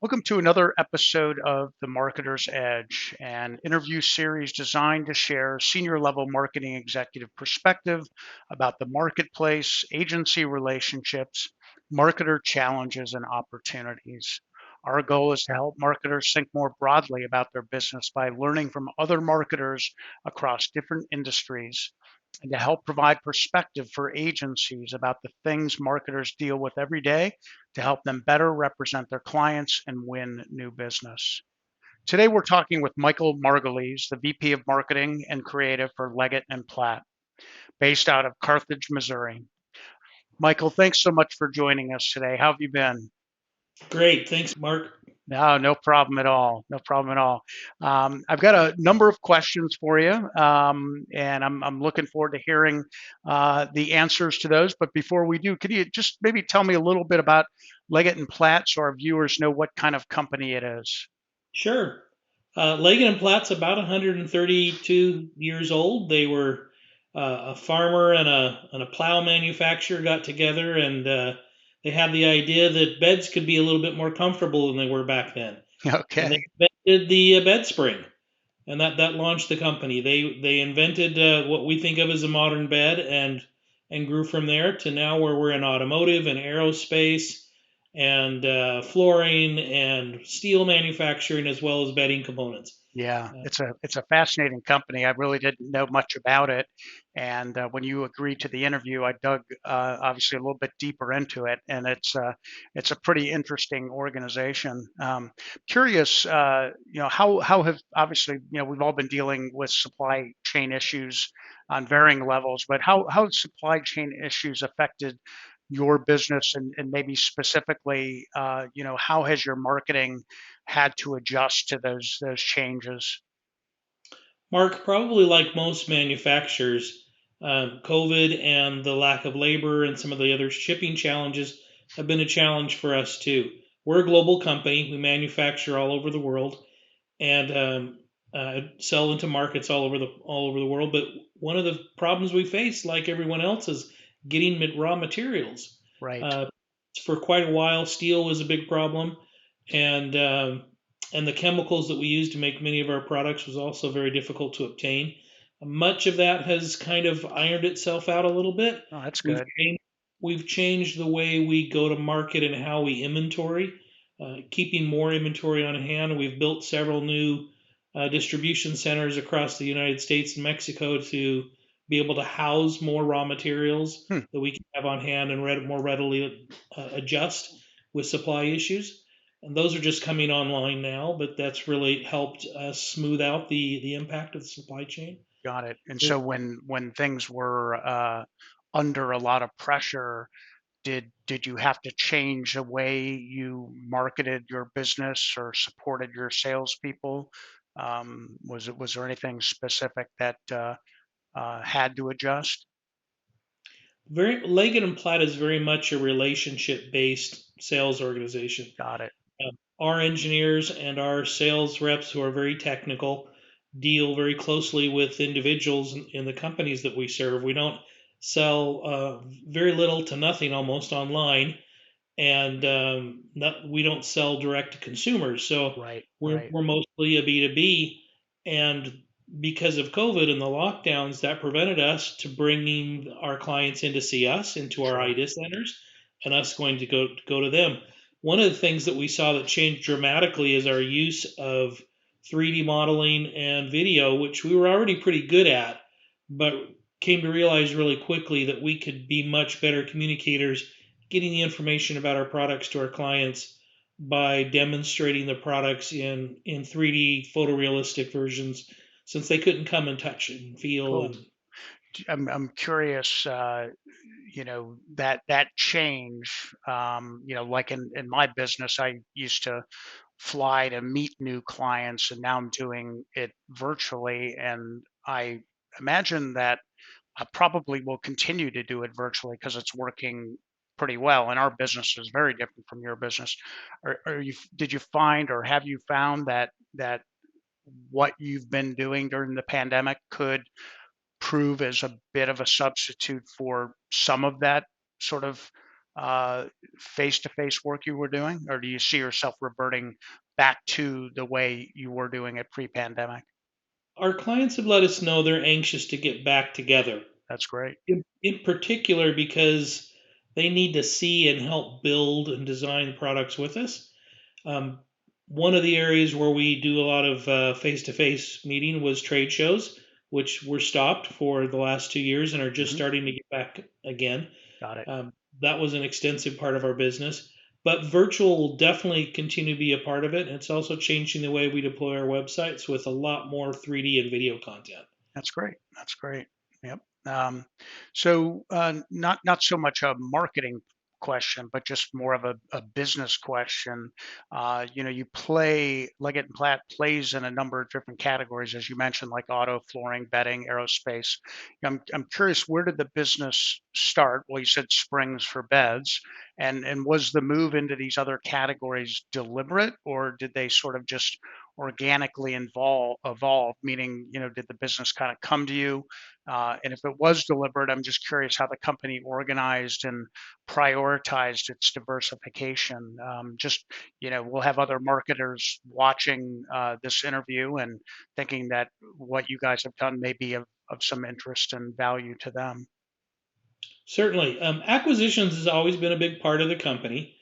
Welcome to another episode of The Marketer's Edge, an interview series designed to share senior level marketing executive perspective about the marketplace, agency relationships, marketer challenges, and opportunities. Our goal is to help marketers think more broadly about their business by learning from other marketers across different industries and to help provide perspective for agencies about the things marketers deal with every day to help them better represent their clients and win new business. Today, we're talking with Michael Margolies, the VP of Marketing and Creative for Leggett and Platt, based out of Carthage, Missouri. Michael, thanks so much for joining us today. How have you been? Great. Thanks, Mark. No, no problem at all. No problem at all. I've got a number of questions for you, and I'm looking forward to hearing the answers to those. But before we do, could you just maybe tell me a little bit about Leggett and Platt so our viewers know what kind of company it is? Sure. Leggett and Platt's about 132 years old. They were a farmer and a plow manufacturer got together, and they had the idea that beds could be a little bit more comfortable than they were back then. And they Okay. invented the bed spring, and that launched the company. They invented what we think of as a modern bed, and grew from there to now where we're in automotive and aerospace and flooring and steel manufacturing as well as bedding components. Yeah, Uh, it's a fascinating company. I really didn't know much about it, and when you agreed to the interview, I dug obviously a little bit deeper into it, and it's a pretty interesting organization. Curious, how have obviously we've all been dealing with supply chain issues on varying levels, but how have supply chain issues affected your business and maybe specifically, how has your marketing had to adjust to those changes? Mark, probably like most manufacturers, COVID and the lack of labor and some of the other shipping challenges have been a challenge for us too. We're a global company. We manufacture all over the world, and sell into markets all over the world. But one of the problems we face, like everyone else, is getting raw materials. Right. Uh, for quite a while, steel was a big problem, and the chemicals that we use to make many of our products was also very difficult to obtain. Much of that has kind of ironed itself out a little bit. Oh, that's We've good. changed, we've changed the way we go to market and how we inventory, keeping more inventory on hand. We've built several new distribution centers across the United States and Mexico to be able to house more raw materials Hmm, that we can have on hand and more readily adjust with supply issues. And those are just coming online now, but that's really helped us smooth out the impact of the supply chain. got it. And So so when things were under a lot of pressure, did you have to change the way you marketed your business or supported your salespeople? Was there anything specific that had to adjust? very Leggett and Platt is very much a relationship based sales organization. Got it. Our engineers and our sales reps, who are very technical, deal very closely with individuals in the companies that we serve. We don't sell very little to nothing almost online, and we don't sell direct to consumers. So Right. we're, Right. we're mostly a B2B. And because of COVID and the lockdowns, that prevented us to bringing our clients in to see us into our Sure. IDA centers and us going to go to them. One of the things that we saw that changed dramatically is our use of 3D modeling and video, which we were already pretty good at, but came to realize really quickly that we could be much better communicators getting the information about our products to our clients by demonstrating the products in 3D photorealistic versions, since they couldn't come and touch and feel. Cool. And I'm curious, that change, like in my business, I used to fly to meet new clients, and now I'm doing it virtually. And I imagine that I probably will continue to do it virtually because it's working pretty well. And our business is very different from your business. Did you find or have you found that what you've been doing during the pandemic could prove as a bit of a substitute for some of that sort of face-to-face work you were doing, or do you see yourself reverting back to the way you were doing it pre-pandemic? Our clients have let us know they're anxious to get back together, That's great. in particular because they need to see and help build and design products with us. Um, One of the areas where we do a lot of face to face meeting was trade shows, which were stopped for the last 2 years and are just Hmm. starting to get back again. Got it. That was an extensive part of our business. But virtual will definitely continue to be a part of it. It's also changing the way we deploy our websites with a lot more 3D and video content. That's great. That's great. Yep. Not so much a marketing question, but just more of a business question. You play Leggett and Platt plays in a number of different categories, as you mentioned, like auto, flooring, bedding, aerospace. I'm curious, where did the business start? Well, you said springs for beds, and was the move into these other categories deliberate, or did they sort of just organically evolve, meaning, did the business kind of come to you? And if it was deliberate, I'm just curious how the company organized and prioritized its diversification. We'll have other marketers watching this interview and thinking that what you guys have done may be of some interest and value to them. Certainly. Acquisitions has always been a big part of the company.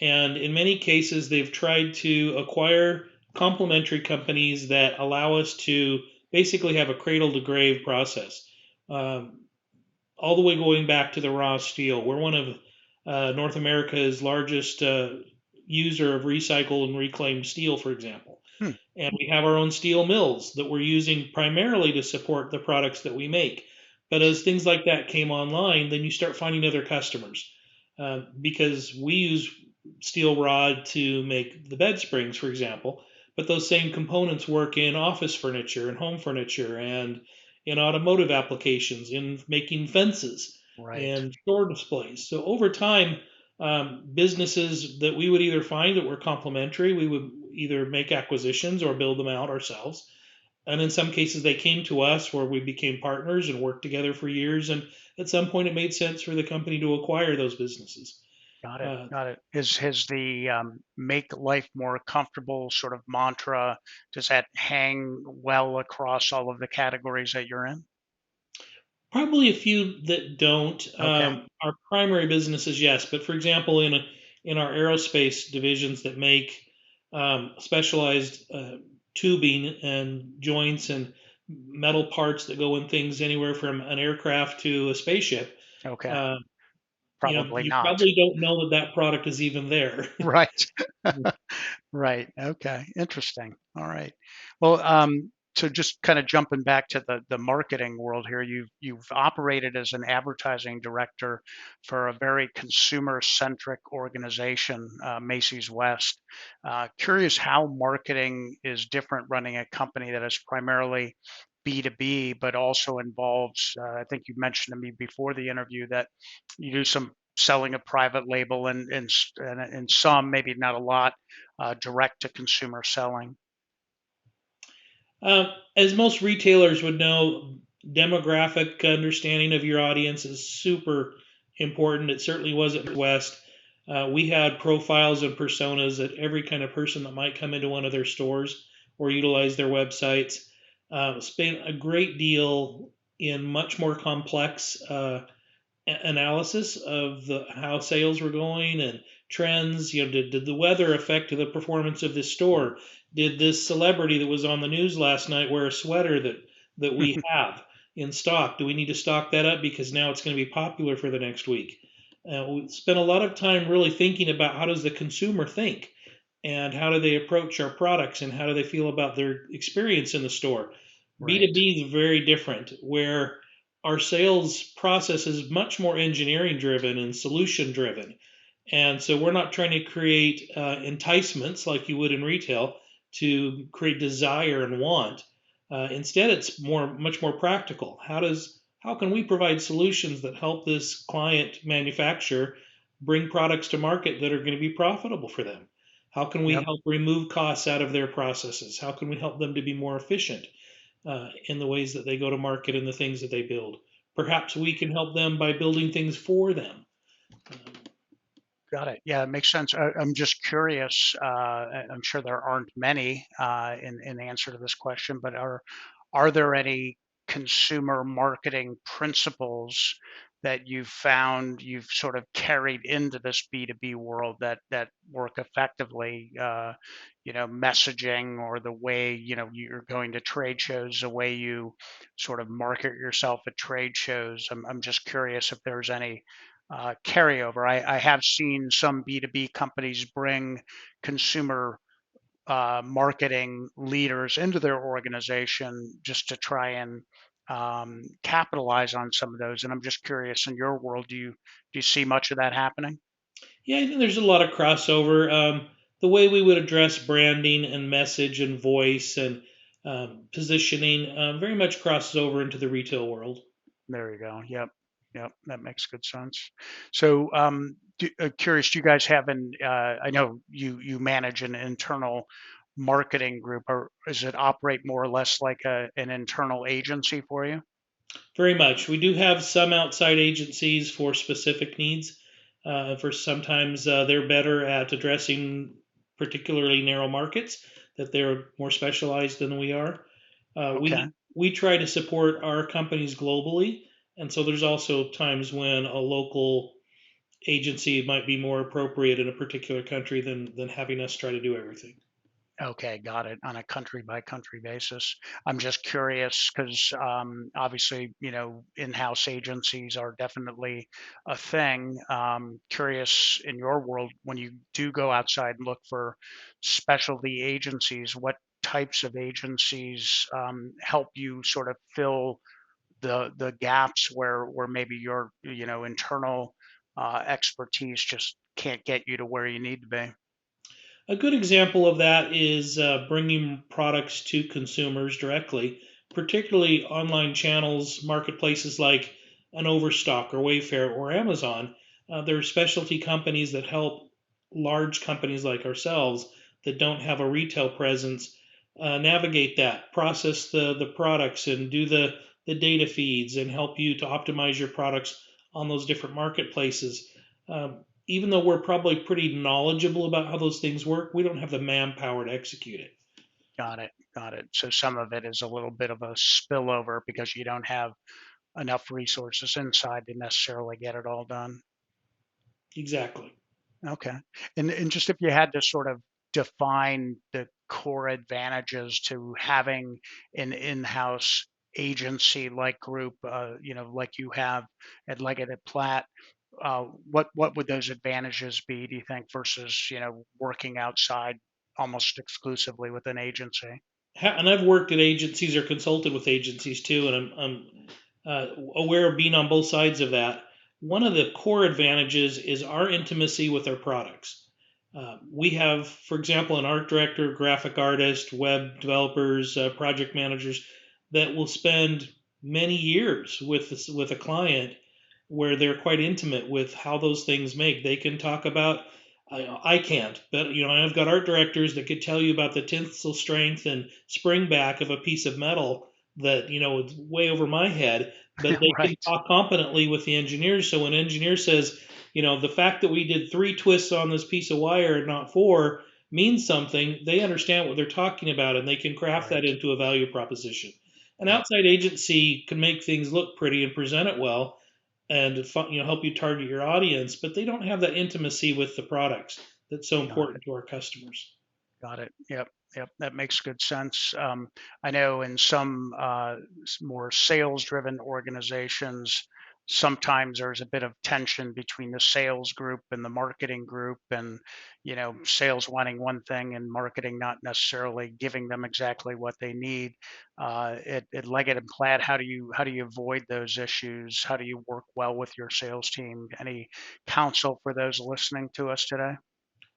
And in many cases, they've tried to acquire complementary companies that allow us to basically have a cradle to grave process. Um, all the way going back to the raw steel. We're one of North America's largest user of recycled and reclaimed steel, for example. Hmm, And we have our own steel mills that we're using primarily to support the products that we make. But as things like that came online, then you start finding other customers because we use steel rod to make the bed springs, for example. But those same components work in office furniture and home furniture and in automotive applications, in making fences right. and store displays. So over time, businesses that we would either find that were complementary, we would either make acquisitions or build them out ourselves. And in some cases, they came to us where we became partners and worked together for years. And at some point, it made sense for the company to acquire those businesses. Got it. Uh, Got it. Is has the make life more comfortable sort of mantra, does that hang well across all of the categories that you're in? Probably a few that don't. Okay. Our primary business is yes, but for example, in our aerospace divisions that make specialized tubing and joints and metal parts that go in things anywhere from an aircraft to a spaceship, Okay. uh, Probably you not. probably don't know that that product is even there. Right. Right. Okay. Interesting. All right. Well, so just kind of jumping back to the marketing world here, you've operated as an advertising director for a very consumer centric organization, Macy's West. Curious how marketing is different running a company that is primarily B2B, but also involves, I think you mentioned to me before the interview that you do some selling a private label and some, maybe not a lot, direct to consumer selling. As most retailers would know, demographic understanding of your audience is super important. It certainly was at West. We had profiles and personas that every kind of person that might come into one of their stores or utilize their websites. Spent a great deal in much more complex analysis of how sales were going and trends. Did the weather affect the performance of this store? Did this celebrity that was on the news last night wear a sweater that we have in stock? Do we need to stock that up because now it's going to be popular for the next week? We spent a lot of time really thinking about how does the consumer think and how do they approach our products and how do they feel about their experience in the store. Right. B2B is very different, where our sales process is much more engineering driven and solution driven. And so we're not trying to create enticements like you would in retail to create desire and want. Instead, it's much more practical. How can we provide solutions that help this client manufacturer bring products to market that are going to be profitable for them? How can we Yep. help remove costs out of their processes? How can we help them to be more efficient in the ways that they go to market and the things that they build? Perhaps we can help them by building things for them. Got it. Yeah, it makes sense. I'm just curious. I'm sure there aren't many in answer to this question, but are there any consumer marketing principles that you've found you've sort of carried into this B2B world that work effectively? Messaging or the way you're going to trade shows, the way you sort of market yourself at trade shows. I'm just curious if there's any carryover. I have seen some B2B companies bring consumer marketing leaders into their organization just to try and capitalize on some of those. And I'm just curious, in your world, do you see much of that happening? Yeah, I think there's a lot of crossover. The way we would address branding and message and voice and positioning very much crosses over into the retail world. There you go. Yep. Yep. That makes good sense. So, curious, do you guys have I know you manage an internal marketing group, or does it operate more or less like an internal agency for you? Very much. We do have some outside agencies for specific needs. For sometimes they're better at addressing particularly narrow markets that they're more specialized than we are. Okay. We try to support our companies globally, and so there's also times when a local agency might be more appropriate in a particular country than having us try to do everything. Okay, got it. On a country by country basis. I'm just curious because obviously, in-house agencies are definitely a thing. Curious in your world, when you do go outside and look for specialty agencies, what types of agencies help you sort of fill the gaps where maybe your internal expertise just can't get you to where you need to be. A good example of that is bringing products to consumers directly, particularly online channels, marketplaces like an Overstock or Wayfair or Amazon. There are specialty companies that help large companies like ourselves that don't have a retail presence navigate that, process the products, and do the data feeds and help you to optimize your products on those different marketplaces. Even though we're probably pretty knowledgeable about how those things work, we don't have the manpower to execute it. Got it. Got it. So some of it is a little bit of a spillover because you don't have enough resources inside to necessarily get it all done. Exactly. Okay. And just if you had to sort of define the core advantages to having an in-house agency like group, like you have at Leggett at Platt, what would those advantages be, do you think, versus, working outside almost exclusively with an agency? And I've worked at agencies or consulted with agencies too, and I'm aware of being on both sides of that. One of the core advantages is our intimacy with our products. We have, for example, an art director, graphic artist, web developers, project managers that will spend many years with a client where they're quite intimate with how those things make. They can talk about I can't, but I've got art directors that could tell you about the tensile strength and spring back of a piece of metal that is way over my head. But they can Right. talk competently with the engineers. So when an engineer says, the fact that we did 3 twists on this piece of wire and not 4 means something, they understand what they're talking about and they can craft that Right. into a value proposition. An Yep. outside agency can make things look pretty and present it well, and help you target your audience, but they don't have that intimacy with the products that's so Got it. important to our customers. Got it. Yep. Yep. That makes good sense. I know in some more sales-driven organizations, sometimes there's a bit of tension between the sales group and the marketing group, and sales wanting one thing and marketing not necessarily giving them exactly what they need. At Leggett and Platt, how do you avoid those issues? How do you work well with your sales team? Any counsel for those listening to us today?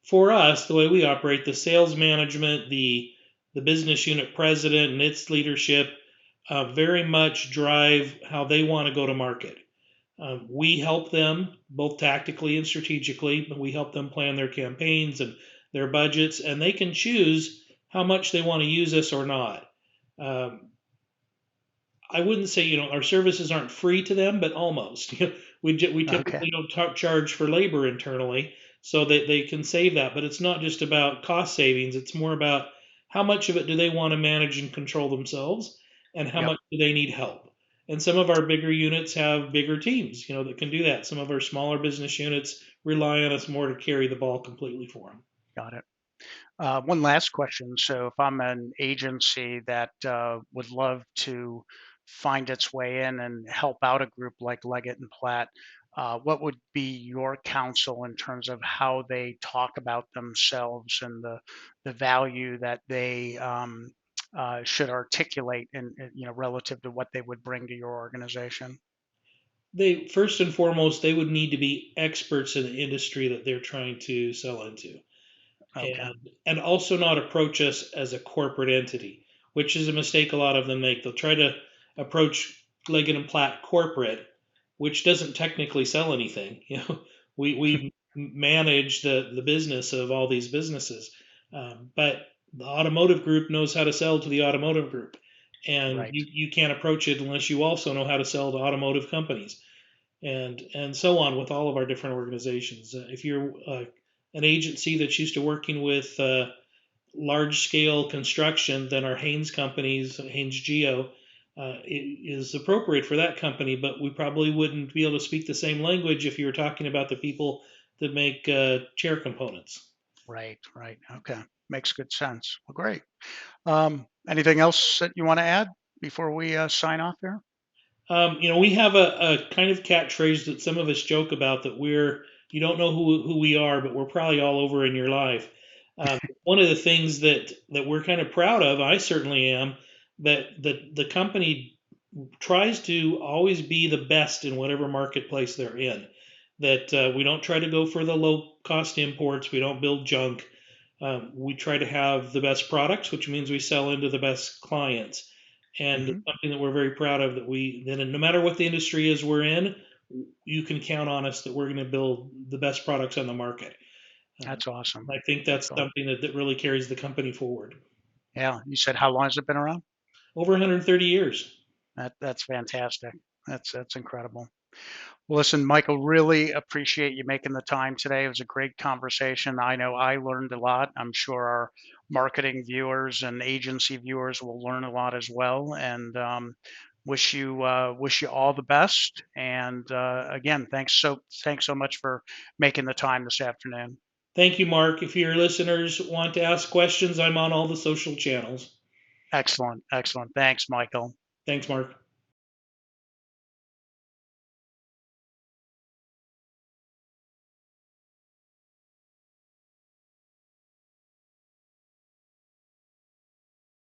For us, the way we operate, the sales management, the business unit president and its leadership very much drive how they want to go to market. We help them both tactically and strategically, but we help them plan their campaigns and their budgets, and they can choose how much they want to use us or not. Um, I wouldn't say our services aren't free to them, but almost. We Okay. typically don't charge for labor internally, so that they can save that. But it's not just about cost savings, it's more about how much of it do they want to manage and control themselves, and how Yep. much do they need help. And some of our bigger units have bigger teams, that can do that. Some of our smaller business units rely on us more to carry the ball completely for them. Got it. One last question. So, if I'm an agency that would love to find its way in and help out a group like Leggett and Platt, what would be your counsel in terms of how they talk about themselves and the value that they should articulate relative to what they would bring to your organization? They first and foremost, they would need to be experts in the industry that they're trying to sell into, Okay. and also not approach us as a corporate entity, which is a mistake a lot of them make. They'll try to approach Leggett and Platt corporate, which doesn't technically sell anything. We manage the business of all these businesses, but the automotive group knows how to sell to the automotive group, and Right. you can't approach it unless you also know how to sell to automotive companies, and so on with all of our different organizations. If you're an agency that's used to working with large scale construction, then our Haynes companies, Haynes Geo, is appropriate for that company. But we probably wouldn't be able to speak the same language if you were talking about the people that make chair components. Right. Right. Okay. Makes good sense. Well, great. Anything else that you want to add before we sign off here? We have a kind of catchphrase that some of us joke about, that you don't know who we are, but we're probably all over in your life. One of the things that we're kind of proud of, I certainly am, that the company tries to always be the best in whatever marketplace they're in. That we don't try to go for the low cost imports. We don't build junk. We try to have the best products, which means we sell into the best clients. And Hmm. it's something that we're very proud of, that no matter what the industry is we're in, you can count on us that we're going to build the best products on the market. Uh, That's awesome. I think That's that's awesome. something that really carries the company forward. Yeah. You said how long has it been around? Over 130 years. That's fantastic. That's incredible. Well, listen, Michael, really appreciate you making the time today. It was a great conversation. I know I learned a lot. I'm sure our marketing viewers and agency viewers will learn a lot as well. And wish you all the best. And again, thanks so much for making the time this afternoon. Thank you, Mark. If your listeners want to ask questions, I'm on all the social channels. Excellent, excellent. Thanks, Michael. Thanks, Mark.